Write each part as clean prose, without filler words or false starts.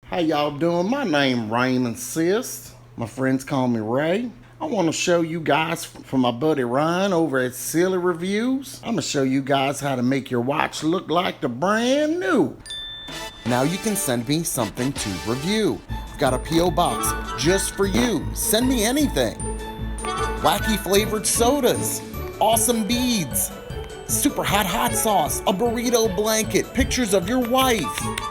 How y'all doing? My name Raymond Sis. My friends call me Ray. I want to show you guys from my buddy Ryan over at Silly Reviews. I'm going to show you guys how to make your watch look like the brand new. Now you can send me something to review. I've got a P.O. box just for you. Send me anything. Wacky flavored sodas, awesome beads, super hot sauce, a burrito blanket, pictures of your wife.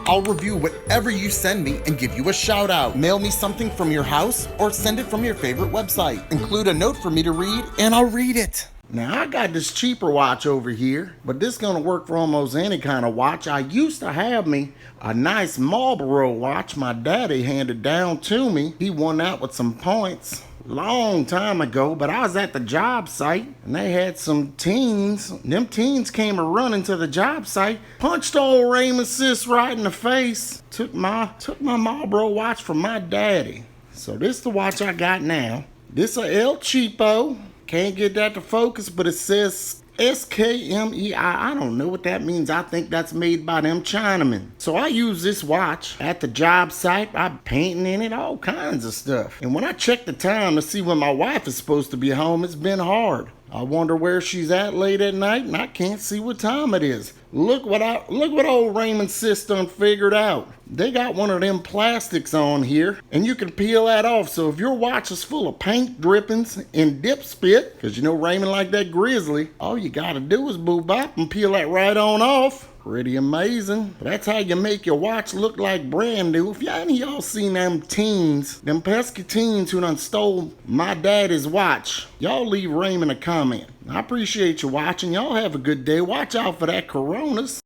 I'll review whatever you send me and give you a shout out. Mail me something from your house or send it from your favorite website. Include a note for me to read and I'll read it. Now I got this cheaper watch over here, but this is gonna work for almost any kind of watch. I used to have me a nice Marlboro watch my daddy handed down to me. He won out with some points long time ago, but I was at the job site and they had some teens. Them teens came running to the job site, punched old Raymond Sis right in the face, took my Marlboro watch from my daddy. So this is the watch I got now. This a El Cheapo. Can't get that to focus, but it says SKMEI. I don't know what that means. I think that's made by them Chinamen. So I use this watch at the job site. I'm painting in it, all kinds of stuff. And when I check the time to see when my wife is supposed to be home, it's been hard. I wonder where she's at late at night, and I can't see what time it is. Look what old Raymond Sis done figured out. They got one of them plastics on here, and you can peel that off. So if your watch is full of paint drippings and dip spit, because you know Raymond like that grizzly, all you gotta do is boop bop and peel that right on off. Pretty amazing. That's how you make your watch look like brand new. If any of y'all seen them teens, them pesky teens who done stole my daddy's watch, y'all leave Raymond a comment. I appreciate you watching. Y'all have a good day. Watch out for that Coronas.